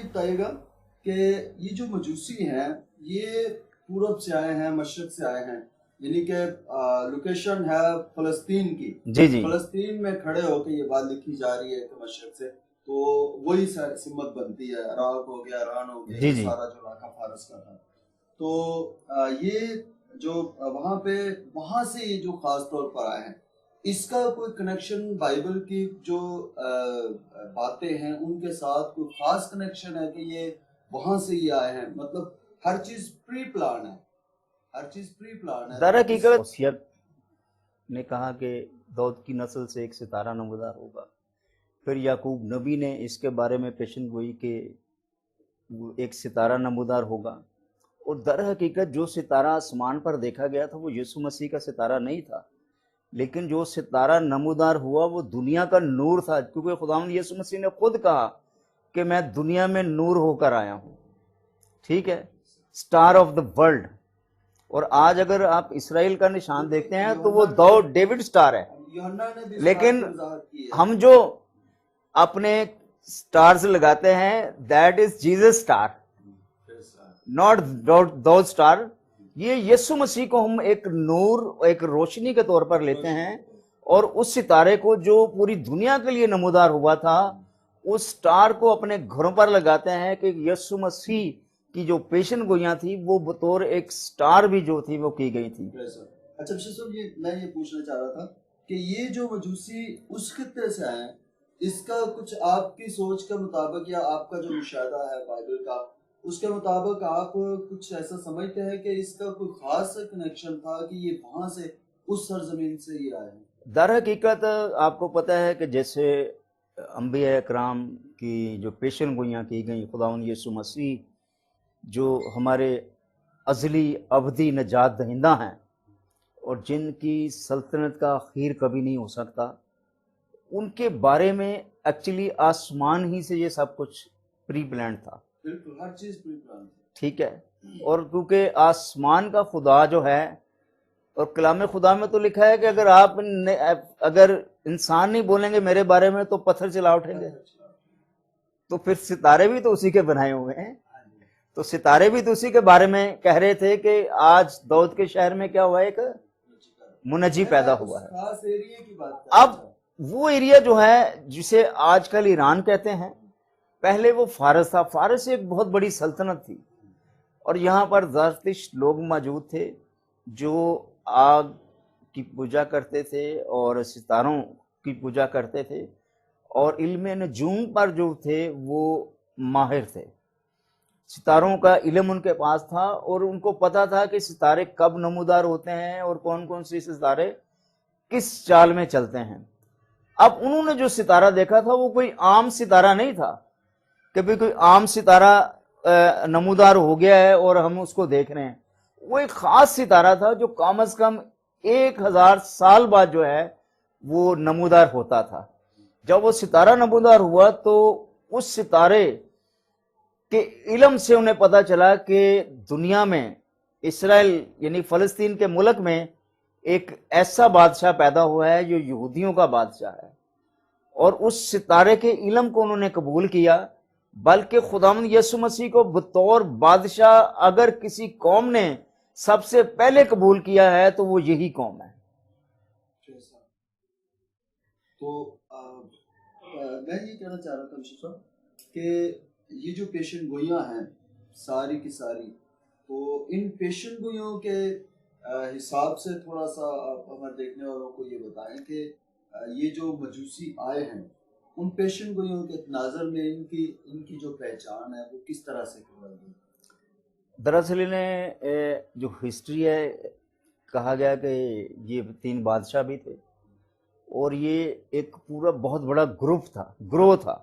بتائیے گا کہ یہ جو مجوسی ہیں یہ پورب سے آئے ہیں، مشرق سے آئے ہیں، یعنی کہ لوکیشن ہے فلسطین کی، جی فلسطین میں کھڑے ہو کے یہ بات لکھی جا رہی ہے کہ مشرق سے، تو وہی سمت بنتی ہے، عراق ہو گیا، ایران ہو گیا، یہ سارا جو علاقہ فارس کا تھا. تو یہ جو وہاں سے یہ جو خاص طور پر آئے ہیں، اس کا کوئی کنیکشن بائبل کی جو باتیں ہیں ان کے ساتھ کوئی خاص کنیکشن ہے کہ یہ وہاں سے ہی آئے ہیں؟ مطلب ہر چیز پری پلان ہے، ہر چیز پری پلان ہے. در حقیقت نے کہا کہ داؤد کی نسل سے ایک ستارہ نمودار ہوگا، پھر یعقوب نبی نے اس کے بارے میں پیشن گوئی کہ ایک ستارہ نمودار ہوگا، اور در حقیقت جو ستارہ آسمان پر دیکھا گیا تھا وہ یسوع مسیح کا ستارہ نہیں تھا، لیکن جو ستارہ نمودار ہوا وہ دنیا کا نور تھا، کیونکہ خداوند یسوع مسیح نے خود کہا کہ میں دنیا میں نور ہو کر آیا ہوں. ٹھیک ہے، اسٹار آف دا ورلڈ. اور آج اگر آپ اسرائیل کا نشان دیکھتے ہیں تو وہ ڈیوڈ اسٹار ہے، لیکن ہم جو اپنے اسٹارز لگاتے ہیں that is Jesus star, not Daud star. یہ یسوع مسیح کو ہم ایک نور، ایک روشنی کے طور پر لیتے ہیں، اور اس ستارے کو جو پوری دنیا کے لیے نمودار ہوا تھا اس اسٹار کو اپنے گھروں پر لگاتے ہیں کہ یسوع مسیح کی جو پیشن گوئیاں تھی وہ بطور ایک سٹار بھی جو تھی وہ کی گئی تھی. اچھا بشیر صاحب، میں یہ پوچھنا چاہ رہا تھا کہ یہ جو مجوسی اس خطے سے آئے ہیں، اس کا کچھ آپ کی سوچ کے مطابق یا آپ کا جو مشاہدہ ہے بائبل کا، اس کے مطابق آپ کچھ ایسا سمجھتے ہیں کہ اس کا کوئی خاص کنیکشن تھا کہ یہ وہاں سے اس سرزمین سے یہ آئے ہیں؟ در حقیقت آپ کو پتہ ہے کہ جیسے انبیاء اکرام کی جو پیشن گوئیاں کی گئیں، خداوند یسوع مسیح جو ہمارے ازلی ابدی نجات دہندہ ہیں اور جن کی سلطنت کا اخیر کبھی نہیں ہو سکتا، ان کے بارے میں ایکچولی آسمان ہی سے یہ سب کچھ پری پلانڈ تھا. بالکل، ہر چیز پری پلانڈ. ٹھیک ہے، اور کیونکہ آسمان کا خدا جو ہے، اور کلام خدا میں تو لکھا ہے کہ اگر انسان نہیں بولیں گے میرے بارے میں تو پتھر چلا اٹھیں گے. تو پھر ستارے بھی تو اسی کے بنائے ہوئے ہیں، تو ستارے بھی تو اسی کے بارے میں کہہ رہے تھے کہ آج داؤد کے شہر میں کیا ہوا ہے، ایک منجی پیدا ہوا ہے. اب وہ ایریا جو ہے جسے آج کل ایران کہتے ہیں، پہلے وہ فارس تھا. فارس ایک بہت بڑی سلطنت تھی، اور یہاں پر زرتشت لوگ موجود تھے جو آگ کی پوجا کرتے تھے اور ستاروں کی پوجا کرتے تھے، اور علم نجوم پر جو تھے وہ ماہر تھے. ستاروں کا علم ان کے پاس تھا، اور ان کو پتا تھا کہ ستارے کب نمودار ہوتے ہیں اور کون کون سے ستارے کس چال میں چلتے ہیں. اب انہوں نے جو ستارہ دیکھا تھا وہ کوئی عام ستارہ نہیں تھا کہ بھی کوئی عام ستارہ نمودار ہو گیا ہے اور ہم اس کو دیکھ رہے ہیں. وہ ایک خاص ستارہ تھا جو کم از کم 1000 سال بعد جو ہے وہ نمودار ہوتا تھا. جب وہ ستارہ نمودار ہوا تو اس ستارے کے علم سے انہیں پتا چلا کہ دنیا میں اسرائیل یعنی فلسطین کے ملک میں ایک ایسا بادشاہ پیدا ہوا ہے جو یہودیوں کا بادشاہ ہے، اور اس ستارے کے علم کو انہوں نے قبول کیا. بلکہ خداوند یسوع مسیح کو بطور بادشاہ اگر کسی قوم نے سب سے پہلے قبول کیا ہے تو وہ یہی قوم ہے. تو میں یہ کہنا چاہ رہا تھا مشیر صاحب کہ یہ جو پیشن گوئیاں ہیں ساری کی ساری، تو ان پیشن گوئیوں کے حساب سے تھوڑا سا آپ ہمارے دیکھنے والوں کو یہ بتائیں کہ یہ جو مجوسی آئے ہیں ان پیشن گوئیوں کے نظر میں ان کی جو پہچان ہے وہ کس طرح سے کی گئی؟ دراصل انہیں جو ہسٹری ہے کہا گیا کہ یہ 3 بادشاہ بھی تھے، اور یہ ایک پورا بہت بڑا گروہ تھا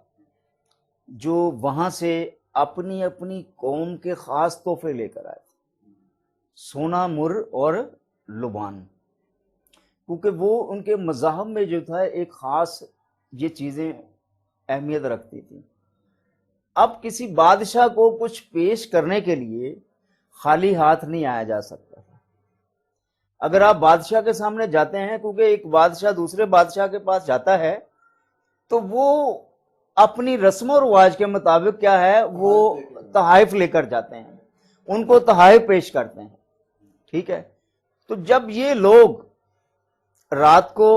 جو وہاں سے اپنی اپنی قوم کے خاص تحفے لے کر آئے تھے، سونا، مر اور لبان، کیونکہ وہ ان کے مذہب میں جو تھا ایک خاص یہ چیزیں اہمیت رکھتی تھیں. اب کسی بادشاہ کو کچھ پیش کرنے کے لیے خالی ہاتھ نہیں آیا جا سکتا تھا. اگر آپ بادشاہ کے سامنے جاتے ہیں، کیونکہ ایک بادشاہ دوسرے بادشاہ کے پاس جاتا ہے تو وہ اپنی رسم و رواج کے مطابق کیا ہے وہ تحائف لے کر جاتے ہیں, ان کو تحائف پیش کرتے ہیں. ٹھیک ہے, تو جب یہ لوگ رات کو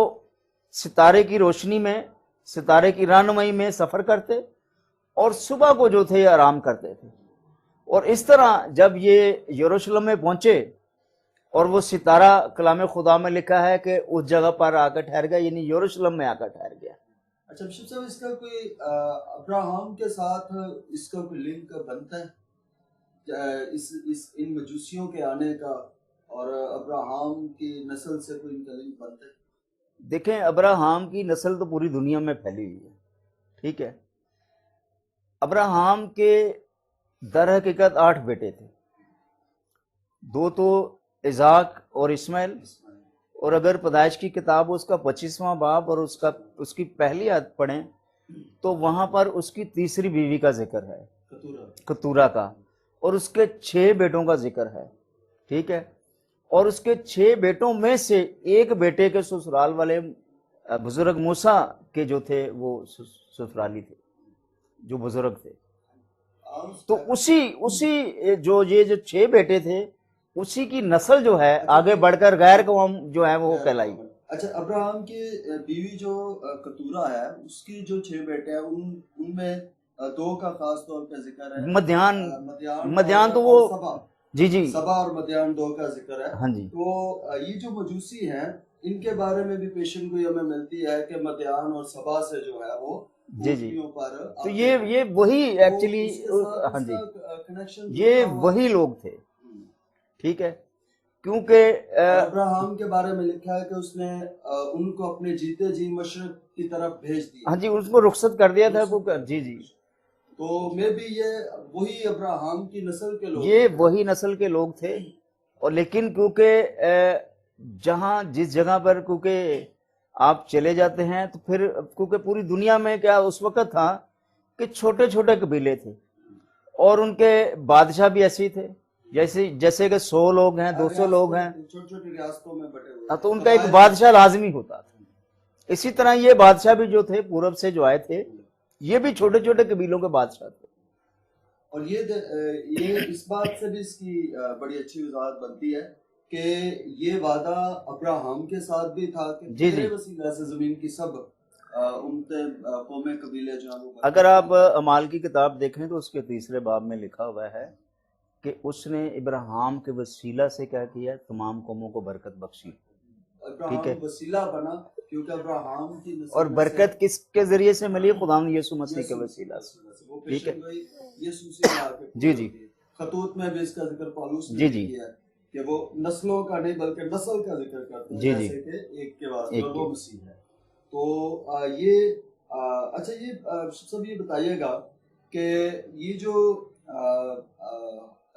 ستارے کی روشنی میں, ستارے کی رہنمائی میں سفر کرتے اور صبح کو جو تھے آرام کرتے تھے, اور اس طرح جب یہ یروشلم میں پہنچے اور وہ ستارہ کلام خدا میں لکھا ہے کہ اس جگہ پر آ کر ٹھہر گیا, یعنی یروشلم میں آ کر ٹھہر گیا. اچھا بشپ صاحب, اس کا کوئی ابراہم کے ساتھ اس کا کوئی لنک بنتا ہے ان مجوسیوں کے آنے کا, اور ابراہم کی نسل سے کوئی ان کا لنک بنتا ہے؟ دیکھیں, ابراہم کی نسل تو پوری دنیا میں پھیلی ہوئی ہے. ٹھیک ہے, ابراہم کے در حقیقت 8 بیٹے تھے, 2 تو اسحاق اور اسماعیل, اور اگر پیدائش کی کتاب اس کا 25واں باب اور اس کی پہلی آیت پڑھیں تو وہاں پر اس کی تیسری بیوی کا ذکر ہے, کتورا کا, اور اس کے 6 بیٹوں کا ذکر ہے. ٹھیک ہے, اور اس کے 6 بیٹوں میں سے ایک بیٹے کے سسرال والے بزرگ موسیٰ کے جو تھے وہ سسرالی تھے, جو بزرگ تھے. تو اسی جو یہ 6 بیٹے تھے اسی کی نسل جو ہے آگے بڑھ کر غیر قوم جو ہے وہ کہلائی. اچھا, ابراہم کی بیوی جو کتورا ہے, اس کی جو 6 بیٹے ہیں ان میں 2 کا خاص طور پہ ذکر ہے, مدیان تو وہ جی سبا اور مدیان 2 کا ذکر ہے. ہاں جی. تو یہ جو مجوسی ہیں ان کے بارے میں بھی پیشن گوئی ہمیں ملتی ہے کہ مدیان اور سبا سے جو ہے وہ جی تو یہ وہی ایکچولی, ہاں جی, یہ وہی لوگ تھے. ٹھیک ہے, کیونکہ ابراہم کے بارے میں لکھا ہے کہ اس نے ان کو اپنے جیتے جی مشرق کی طرف بھیج دیا. ہاں جی, اس کو رخصت کر دیا تھا. جی تو میں بھی یہ وہی ابراہم کی نسل کے لوگ, یہ وہی نسل کے لوگ تھے. اور لیکن کیونکہ جہاں جس جگہ پر کیونکہ آپ چلے جاتے ہیں تو پھر کیونکہ پوری دنیا میں کیا اس وقت تھا کہ چھوٹے چھوٹے قبیلے تھے اور ان کے بادشاہ بھی ایسے ہی تھے, جیسے کہ 100 لوگ ہیں, 200 لوگ ہیں, چھوٹی چھوٹی ریاستوں میں بٹے ہوئے, تو ان کا ایک بادشاہ لازمی ہوتا تھا. اسی طرح یہ بادشاہ بھی جو تھے پورب سے جو آئے تھے یہ بھی چھوٹے چھوٹے قبیلوں کے بادشاہ تھے. اور یہ اس بات سے بھی اس کی بڑی اچھی وضاحت بنتی ہے کہ یہ وعدہ ابراہم کے ساتھ بھی تھا کہ تیرے وسیلہ سے زمین کی سب قومیں قبیلے جو ہیں. اگر آپ اعمال کی کتاب دیکھیں تو اس کے 3 باب میں لکھا ہوا ہے کہ اس نے ابراہم کے وسیلہ سے کیا کیا, تمام قوموں کو برکت بخشی. ٹھیک ہے, وسیلہ بنا کیونکہ ابراہم کی نسل, اور برکت کس کے ذریعے سے ملی, خداوند یسوع مسیح کے وسیلہ سے. ٹھیک ہے, جی خطوط میں بھی اس کا ذکر پالوس نے کیا ہے کہ وہ نسلوں کا نہیں بلکہ نسل کا ذکر کرتے ہیں, جیسے کہ ایک کے واسطے وہ مسیح ہے. تو یہ اچھا, یہ سب یہ بتائیے گا کہ یہ جو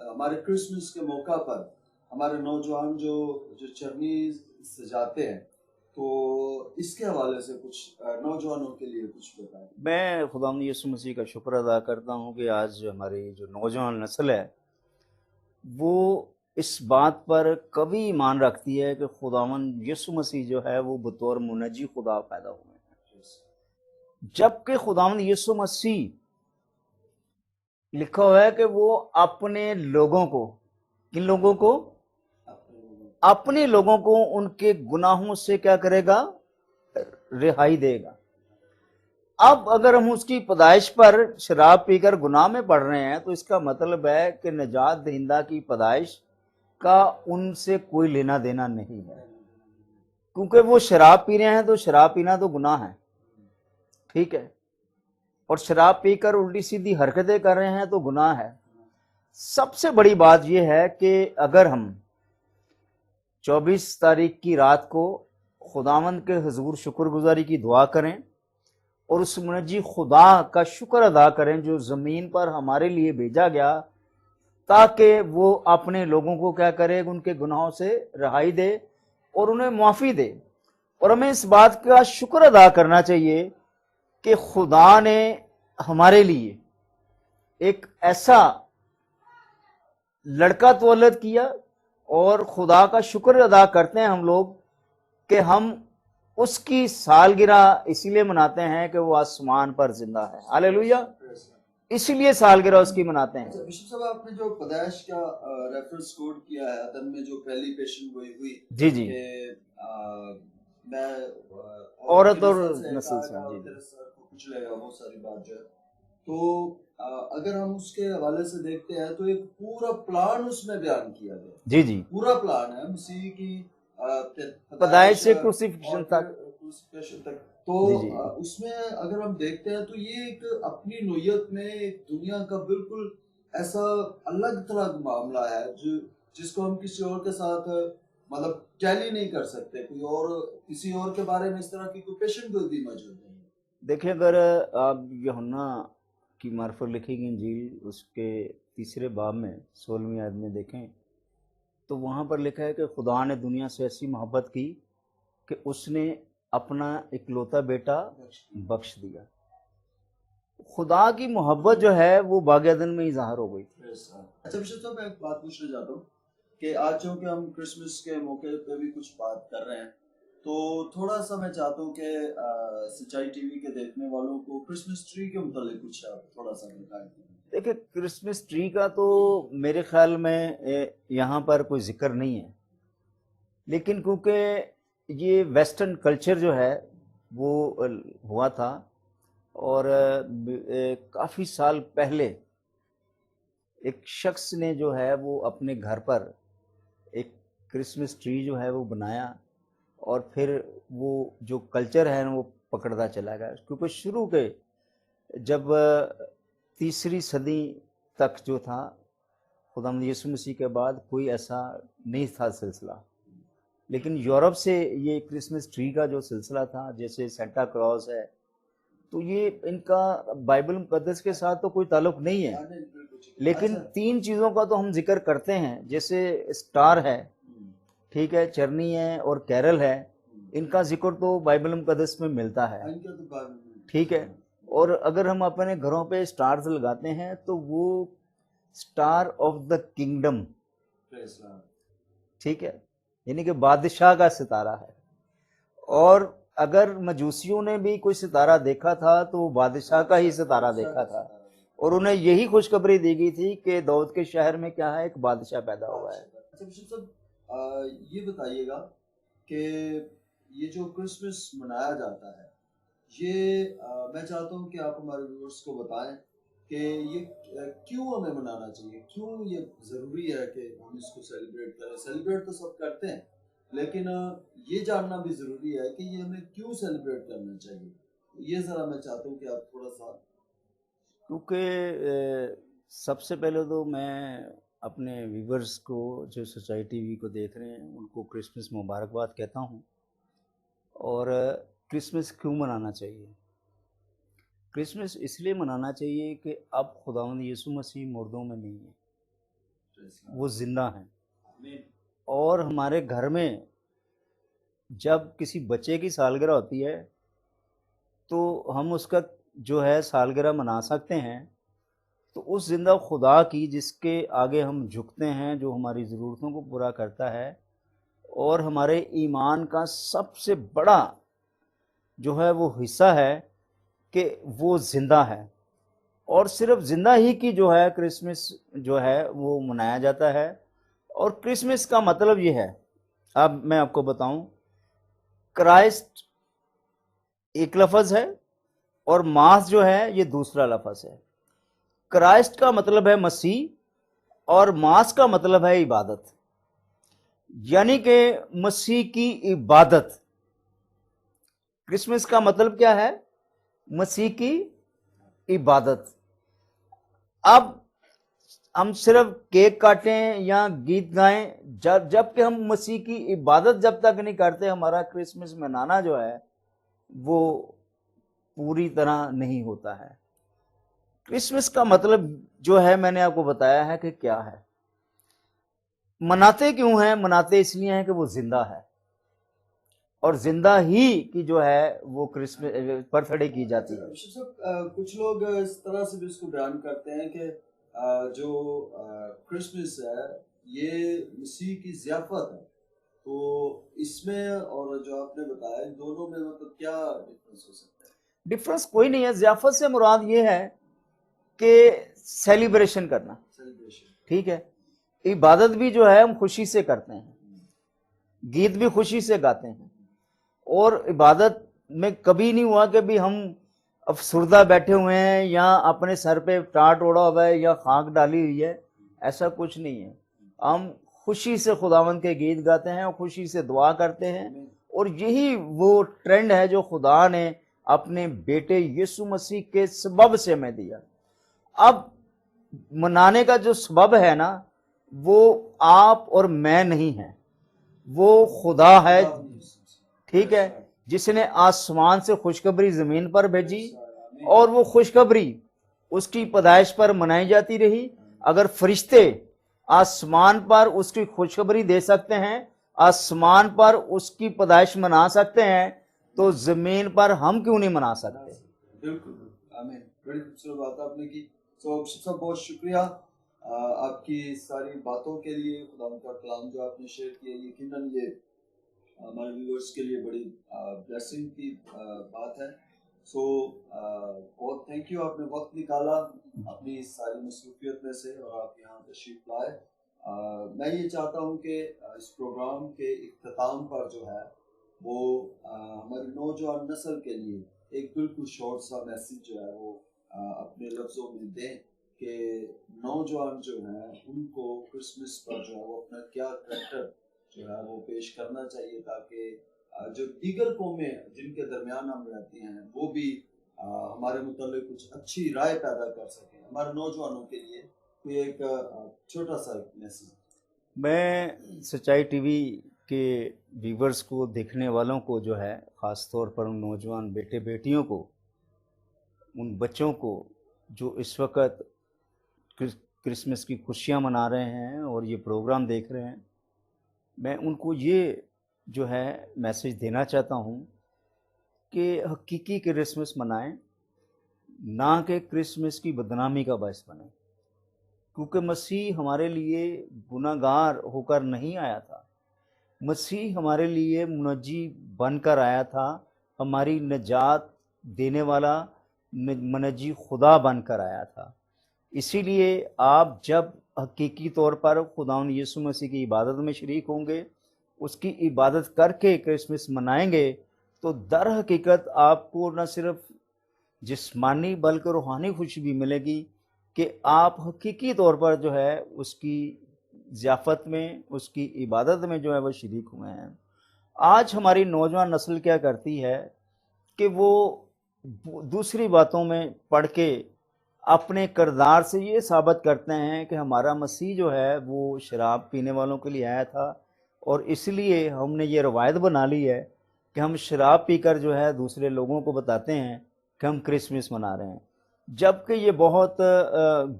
ہمارے کرسمس کے موقع پر ہمارے نوجوان جو چرنی سجاتے ہیں, تو اس کے حوالے سے کچھ نوجوانوں کے لیے کچھ بتائیں. میں خداوند یسوع مسیح کا شکر ادا کرتا ہوں کہ آج ہماری جو نوجوان نسل ہے وہ اس بات پر کبھی ایمان رکھتی ہے کہ خداوند یسوع مسیح جو ہے وہ بطور منجی خدا پیدا ہوئے ہیں, جبکہ خداوند یسوع مسیح لکھا ہوا ہے کہ وہ اپنے لوگوں کو, کن لوگوں کو, اپنے لوگوں کو ان کے گناہوں سے کیا کرے گا, رہائی دے گا. اب اگر ہم اس کی پیدائش پر شراب پی کر گناہ میں پڑ رہے ہیں تو اس کا مطلب ہے کہ نجات دہندہ کی پیدائش کا ان سے کوئی لینا دینا نہیں ہے, کیونکہ وہ شراب پی رہے ہیں تو شراب پینا تو گناہ ہے. ٹھیک ہے, اور شراب پی کر الٹی سیدھی حرکتیں کر رہے ہیں تو گناہ ہے. سب سے بڑی بات یہ ہے کہ اگر ہم 24 تاریخ کی رات کو خداوند کے حضور شکر گزاری کی دعا کریں اور اس منجی خدا کا شکر ادا کریں جو زمین پر ہمارے لیے بھیجا گیا تاکہ وہ اپنے لوگوں کو کیا کرے, ان کے گناہوں سے رہائی دے اور انہیں معافی دے. اور ہمیں اس بات کا شکر ادا کرنا چاہیے کہ خدا نے ہمارے لیے ایک ایسا لڑکا تولد کیا, اور خدا کا شکر ادا کرتے ہیں ہم لوگ کہ ہم اس کی سالگرہ اسی لیے مناتے ہیں کہ وہ آسمان پر زندہ ہے. ہاللیلویا. اسی لیے سالگرہ اس کی مناتے ہیں. بشپ صاحب آپ نے جو پیدائش کا ریفرنس کوٹ کیا ہے، عدن میں جو پہلی پیشن گوئی ہوئی جی جی کہ میں عورت اور نسل سے، جی کچھ لے گا، وہ ساری بات جو ہے، تو اگر ہم اس کے حوالے سے دیکھتے ہیں تو ایک پورا پلان اس میں بیان کیا گیا. جی جی پورا پلان ہے مسیح کی پیدائش سے کروسیفکشن تک. تو جی جی اس میں اگر ہم دیکھتے ہیں تو یہ ایک اپنی نوعیت میں ایک دنیا کا بالکل ایسا الگ طرح معاملہ ہے جس کو ہم کسی اور کے ساتھ مطلب ٹیلی نہیں کر سکتے. کوئی اور کسی اور کے بارے میں اس طرح کی کوئی پیشن گوئی بھی موجود نہیں. دیکھیں، اگر آپ یوحنا کی معرفت لکھی گئی انجیل اس کے 3 باب میں 16ویں آیت میں دیکھیں تو وہاں پر لکھا ہے کہ خدا نے دنیا سے ایسی محبت کی کہ اس نے اپنا اکلوتا بیٹا بخش دیا. خدا کی محبت جو ہے وہ باغ عدن میں ہی ظاہر ہو گئی تھی. اچھا بشپ صاحب، میں ایک بات پوچھنا چاہتا ہوں کہ آج چونکہ ہم کرسمس کے موقع پہ بھی کچھ بات کر رہے ہیں تو تھوڑا سا میں چاہتا ہوں کہ سچائی ٹی وی کے دیکھنے والوں کو کرسمس ٹری کے متعلق کچھ تھوڑا سا بتائیں. دیکھیں، کرسمس ٹری کا تو میرے خیال میں یہاں پر کوئی ذکر نہیں ہے، لیکن کیونکہ یہ ویسٹرن کلچر جو ہے وہ ہوا تھا اور کافی سال پہلے ایک شخص نے جو ہے وہ اپنے گھر پر ایک کرسمس ٹری جو ہے وہ بنایا اور پھر وہ جو کلچر ہے وہ پکڑتا چلا گیا. کیونکہ شروع کے جب 3 صدی تک جو تھا خداوند یسوع مسیح کے بعد کوئی ایسا نہیں تھا سلسلہ، لیکن یورپ سے یہ کرسمس ٹری کا جو سلسلہ تھا، جیسے سینٹا کلاus ہے، تو یہ ان کا بائبل مقدس کے ساتھ تو کوئی تعلق نہیں ہے، لیکن 3 چیزوں کا تو ہم ذکر کرتے ہیں، جیسے اسٹار ہے، ٹھیک ہے، چرنی ہے اور کیرل ہے. ان کا ذکر تو بائبل مقدس میں ملتا ہے، ٹھیک ہے. اور اگر ہم اپنے گھروں پہ سٹارز لگاتے ہیں تو وہ سٹار آف دا کنگڈم، ٹھیک ہے، یعنی کہ بادشاہ کا ستارہ ہے. اور اگر مجوسیوں نے بھی کوئی ستارہ دیکھا تھا تو وہ بادشاہ کا ہی ستارہ دیکھا تھا، اور انہیں یہی خوشخبری دی گئی تھی کہ داؤد کے شہر میں کیا ہے، ایک بادشاہ پیدا ہوا ہے. اچھا بشپ صاحب، یہ بتائیے گا کہ یہ جو کرسمس منایا جاتا ہے، یہ میں چاہتا ہوں کہ آپ ہمارے ویورز کو بتائیں کہ یہ کیوں ہمیں منانا چاہیے، کیوں یہ ضروری ہے کہ ہم اس کو سیلیبریٹ کریں. سیلیبریٹ تو سب کرتے ہیں، لیکن یہ جاننا بھی ضروری ہے کہ یہ ہمیں کیوں سیلیبریٹ کرنا چاہیے. یہ ذرا میں چاہتا ہوں کہ آپ تھوڑا سا. کیونکہ سب سے پہلے تو میں اپنے ویورز کو جو سچائی ٹی وی کو دیکھ رہے ہیں ان کو کرسمس مبارکباد کہتا ہوں. اور کرسمس کیوں منانا چاہیے؟ کرسمس اس لیے منانا چاہیے کہ اب خداوند یسوع مسیح مردوں میں نہیں ہے، وہ زندہ ہیں. اور ہمارے گھر میں جب کسی بچے کی سالگرہ ہوتی ہے تو ہم اس کا جو ہے سالگرہ منا سکتے ہیں. تو اس زندہ خدا کی جس کے آگے ہم جھکتے ہیں، جو ہماری ضرورتوں کو پورا کرتا ہے اور ہمارے ایمان کا سب سے بڑا جو ہے وہ حصہ ہے کہ وہ زندہ ہے. اور صرف زندہ ہی کی جو ہے کرسمس جو ہے وہ منایا جاتا ہے. اور کرسمس کا مطلب یہ ہے، اب میں آپ کو بتاؤں، کرائسٹ ایک لفظ ہے اور ماس جو ہے یہ دوسرا لفظ ہے. کرائسٹ کا مطلب ہے مسیح اور ماس کا مطلب ہے عبادت، یعنی کہ مسیح کی عبادت. کرسمس کا مطلب کیا ہے؟ مسیح کی عبادت. اب ہم صرف کیک کاٹیں یا گیت گائیں، جب کہ ہم مسیح کی عبادت جب تک نہیں کرتے، ہمارا کرسمس منانا جو ہے وہ پوری طرح نہیں ہوتا ہے. کرسمس کا مطلب جو ہے میں نے آپ کو بتایا ہے کہ کیا ہے. مناتے کیوں ہیں؟ مناتے اس لیے ہیں کہ وہ زندہ ہے، اور زندہ ہی کی جو ہے وہ کرسمس برتھ ڈے کی جاتی ہے. کچھ لوگ اس طرح سے بھی اس کو بیان کرتے ہیں کہ جو کرسمس ہے یہ مسیح کی ضیافت ہے، تو اس میں اور جو آپ نے بتایا ان دونوں میں مطلب کیا ڈفرنس ہو سکتا ہے؟ ڈفرنس کوئی نہیں ہے. ضیافت سے مراد یہ ہے کہ سیلیبریشن کرنا. ٹھیک ہے. عبادت بھی جو ہے ہم خوشی سے کرتے ہیں, گیت بھی خوشی سے گاتے ہیں, اور عبادت میں کبھی نہیں ہوا کہ بھی ہم افسردہ بیٹھے ہوئے ہیں یا اپنے سر پہ ٹاٹ اوڑا ہوا ہے یا خاک ڈالی ہوئی ہے. ایسا کچھ نہیں ہے. ہم خوشی سے خداوند کے گیت گاتے ہیں اور خوشی سے دعا کرتے ہیں, اور یہی وہ ٹرینڈ ہے جو خدا نے اپنے بیٹے یسوع مسیح کے سبب سے ہمیں دیا. اب منانے کا جو سبب ہے نا, وہ آپ اور میں نہیں ہے, وہ خدا ہے. ٹھیک ہے, جس نے آسمان سے خوشخبری زمین پر بھیجی, اور وہ خوشخبری اس کی پیدائش پر منائی جاتی رہی. اگر فرشتے آسمان پر اس کی خوشخبری دے سکتے ہیں, آسمان پر اس کی پیدائش منا سکتے ہیں, تو زمین پر ہم کیوں نہیں منا سکتے؟ بالکل. آمین. بڑی خوبصورت بات آپ نے کی. تو سب بہت شکریہ آپ کی ساری باتوں کے لیے. خدا کا کلام جو آپ نے شیئر کیا, یقیناً یہ ہمارے ویورز کے لیے بڑی بلیسنگ کی بات ہے. سو بہت تھینک یو, آپ نے وقت نکالا اپنی ساری مصروفیت میں سے اور آپ یہاں تشریف لائے. میں یہ چاہتا ہوں کہ اس پروگرام کے اختتام پر جو ہے وہ ہماری نوجوان نسل کے لیے ایک بالکل شارٹ سا میسیج جو ہے وہ اپنے لفظوں میں دیں کہ نوجوان جو ہیں ان کو کرسمس پر جو ہے وہ اپنا کیا کریکٹر جو ہے وہ پیش کرنا چاہیے, تاکہ جو دیگر قومیں جن کے درمیان ہم رہتے ہیں وہ بھی ہمارے متعلق کچھ اچھی رائے پیدا کر سکیں. ہمارے نوجوانوں کے لیے کوئی ایک چھوٹا سا میسیج. میں سچائی ٹی وی کے ویورز کو, دیکھنے والوں کو جو ہے, خاص طور پر ان نوجوان بیٹے بیٹیوں کو, ان بچوں کو جو اس وقت کرسمس کی خوشیاں منا رہے ہیں اور یہ پروگرام دیکھ رہے ہیں, میں ان کو یہ جو ہے میسیج دینا چاہتا ہوں کہ حقیقی کرسمس منائیں, نہ کہ کرسمس کی بدنامی کا باعث بنیں. کیونکہ مسیح ہمارے لیے گناہ گار ہو کر نہیں آیا تھا, مسیح ہمارے لیے منجی بن کر آیا تھا, ہماری نجات دینے والا منجی خدا بن کر آیا تھا. اسی لیے آپ جب حقیقی طور پر خداوند یسوع مسیح کی عبادت میں شریک ہوں گے, اس کی عبادت کر کے کرسمس منائیں گے, تو در حقیقت آپ کو نہ صرف جسمانی بلکہ روحانی خوشی بھی ملے گی کہ آپ حقیقی طور پر جو ہے اس کی ضیافت میں, اس کی عبادت میں جو ہے وہ شریک ہوئے ہیں. آج ہماری نوجوان نسل کیا کرتی ہے کہ وہ دوسری باتوں میں پڑھ کے اپنے کردار سے یہ ثابت کرتے ہیں کہ ہمارا مسیح جو ہے وہ شراب پینے والوں کے لیے آیا تھا, اور اس لیے ہم نے یہ روایت بنا لی ہے کہ ہم شراب پی کر جو ہے دوسرے لوگوں کو بتاتے ہیں کہ ہم کرسمس منا رہے ہیں, جبکہ یہ بہت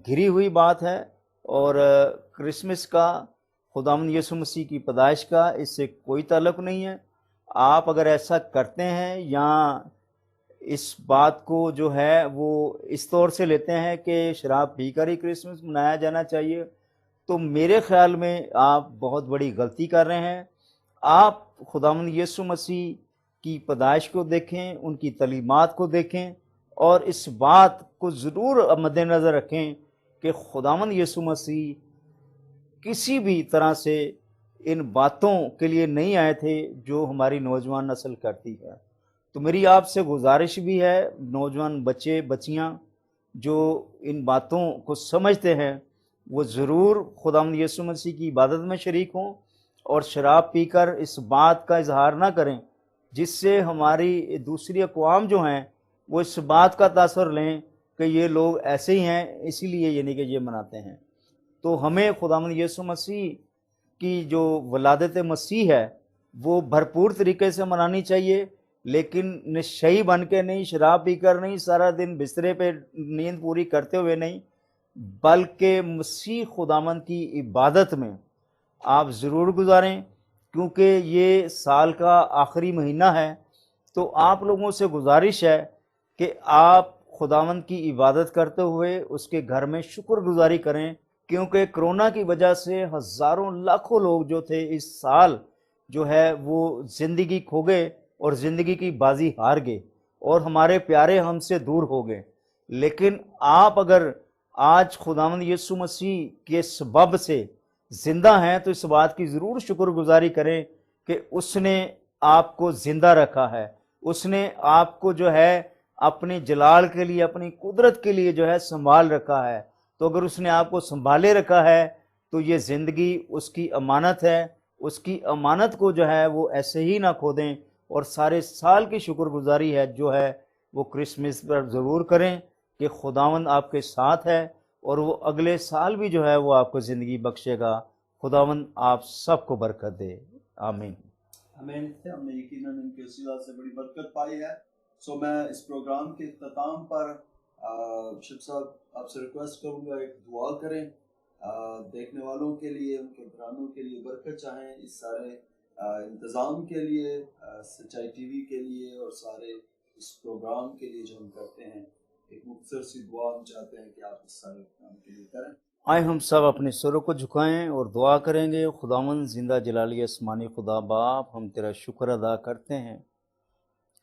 گھری ہوئی بات ہے. اور کرسمس کا, خداوند یسوع مسیح کی پیدائش کا اس سے کوئی تعلق نہیں ہے. آپ اگر ایسا کرتے ہیں یا اس بات کو جو ہے وہ اس طور سے لیتے ہیں کہ شراب پی کر ہی کرسمس منایا جانا چاہیے, تو میرے خیال میں آپ بہت بڑی غلطی کر رہے ہیں. آپ خداوند یسوع مسیح کی پیدائش کو دیکھیں, ان کی تعلیمات کو دیکھیں, اور اس بات کو ضرور مد نظر رکھیں کہ خداوند یسوع مسیح کسی بھی طرح سے ان باتوں کے لیے نہیں آئے تھے جو ہماری نوجوان نسل کرتی ہے. تو میری آپ سے گزارش بھی ہے, نوجوان بچے بچیاں جو ان باتوں کو سمجھتے ہیں وہ ضرور خداوند یسوع مسیح کی عبادت میں شریک ہوں, اور شراب پی کر اس بات کا اظہار نہ کریں جس سے ہماری دوسری اقوام جو ہیں وہ اس بات کا تاثر لیں کہ یہ لوگ ایسے ہی ہیں اسی لیے یعنی کہ یہ مناتے ہیں. تو ہمیں خداوند یسوع مسیح کی جو ولادت مسیح ہے وہ بھرپور طریقے سے منانی چاہیے, لیکن نشئی بن کے نہیں, شراب پی کر نہیں, سارا دن بسترے پہ نیند پوری کرتے ہوئے نہیں, بلکہ مسیح خداوند کی عبادت میں آپ ضرور گزاریں. کیونکہ یہ سال کا آخری مہینہ ہے, تو آپ لوگوں سے گزارش ہے کہ آپ خداوند کی عبادت کرتے ہوئے اس کے گھر میں شکر گزاری کریں, کیونکہ کرونا کی وجہ سے ہزاروں لاکھوں لوگ جو تھے اس سال جو ہے وہ زندگی کھو گئے اور زندگی کی بازی ہار گئے اور ہمارے پیارے ہم سے دور ہو گئے. لیکن آپ اگر آج خداوند یسوع مسیح کے سبب سے زندہ ہیں تو اس بات کی ضرور شکر گزاری کریں کہ اس نے آپ کو زندہ رکھا ہے. اس نے آپ کو جو ہے اپنے جلال کے لیے، اپنی قدرت کے لیے جو ہے سنبھال رکھا ہے. تو اگر اس نے آپ کو سنبھالے رکھا ہے تو یہ زندگی اس کی امانت ہے. اس کی امانت کو جو ہے وہ ایسے ہی نہ کھو دیں، اور سارے سال کی شکر گزاری ہے جو ہے وہ کرسمس پر ضرور کریں کہ خداوند آپ کے ساتھ ہے اور وہ اگلے سال بھی جو ہے وہ آپ کو زندگی بخشے گا. خداوند آپ سب کو برکت دے. آمین. آمین. ہم نے یقیناً ان کے وسیلہ سے بڑی برکت پائی ہے. میں اس پروگرام کے اختتام پر شب صاحب آپ سے ریکویسٹ کروں گا ایک دعا کریں دیکھنے والوں کے لیے، ان کے گھرانوں کے لیے برکت چاہیں، اس سارے انتظام کے لیے، سچائی ٹی وی کے لیے اور سارے اس پروگرام کے لیے جو ہم کرتے ہیں. ایک مختصر سی دعا ہم چاہتے ہیں کہ آپ اس سارے کام کے لیے کریں. آئے ہم سب اپنے سروں کو جھکائیں اور دعا کریں گے. خداوند زندہ جلالی آسمانی خدا باپ، ہم تیرا شکر ادا کرتے ہیں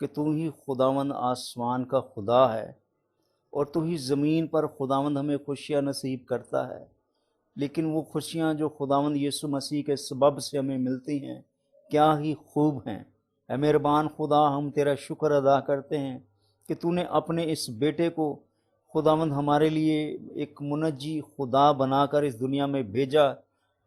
کہ تو ہی خداوند آسمان کا خدا ہے اور تو ہی زمین پر خداوند ہمیں خوشیاں نصیب کرتا ہے. لیکن وہ خوشیاں جو خداوند یسوع مسیح کے سبب سے ہمیں ملتی ہیں کیا ہی خوب ہیں. اے مہربان خدا، ہم تیرا شکر ادا کرتے ہیں کہ تو نے اپنے اس بیٹے کو خداوند ہمارے لیے ایک منجی خدا بنا کر اس دنیا میں بھیجا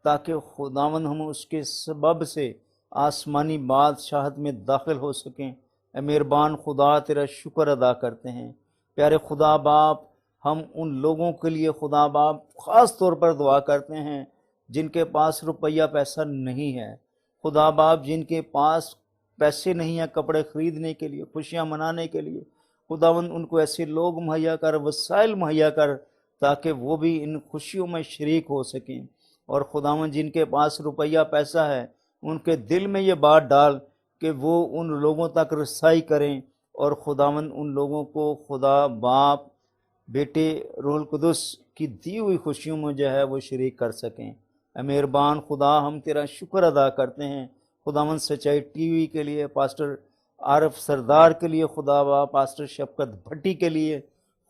تاکہ خداوند ہم اس کے سبب سے آسمانی بادشاہت میں داخل ہو سکیں. اے مہربان خدا، تیرا شکر ادا کرتے ہیں. پیارے خدا باپ، ہم ان لوگوں کے لیے خدا باپ خاص طور پر دعا کرتے ہیں جن کے پاس روپیہ پیسہ نہیں ہے. خدا باپ، جن کے پاس پیسے نہیں ہیں کپڑے خریدنے کے لیے، خوشیاں منانے کے لیے، خداوند ان کو ایسے لوگ مہیا کر، وسائل مہیا کر تاکہ وہ بھی ان خوشیوں میں شریک ہو سکیں. اور خداوند جن کے پاس روپیہ پیسہ ہے ان کے دل میں یہ بات ڈال کہ وہ ان لوگوں تک رسائی کریں اور خداوند ان لوگوں کو خدا باپ، بیٹے، روح القدس کی دی ہوئی خوشیوں میں جو ہے وہ شریک کر سکیں. اے مہربان خدا، ہم تیرا شکر ادا کرتے ہیں خداوند سچائی ٹی وی کے لیے، پاسٹر عارف سردار کے لیے، خدا باپ پاسٹر شفقت بھٹی کے لیے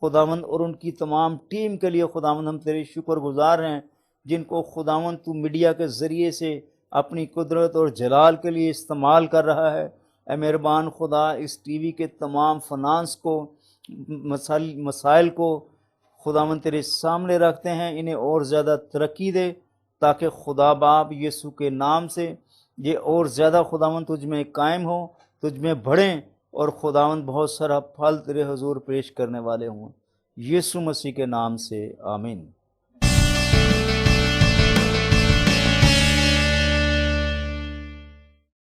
خداوند، اور ان کی تمام ٹیم کے لیے خداوند ہم تیرے شکر گزار ہیں جن کو خداوند تو میڈیا کے ذریعے سے اپنی قدرت اور جلال کے لیے استعمال کر رہا ہے. اے مہربان خدا، اس ٹی وی کے تمام فنانس کو، مسائل کو خداوند تیرے سامنے رکھتے ہیں. انہیں اور زیادہ ترقی دے تاکہ خدا باپ یسوع کے نام سے یہ اور زیادہ خداوند تجھ میں قائم ہو، تجھ میں بڑھیں اور خداوند بہت سارا پھل تیرے حضور پیش کرنے والے ہوں. یسوع مسیح کے نام سے آمین.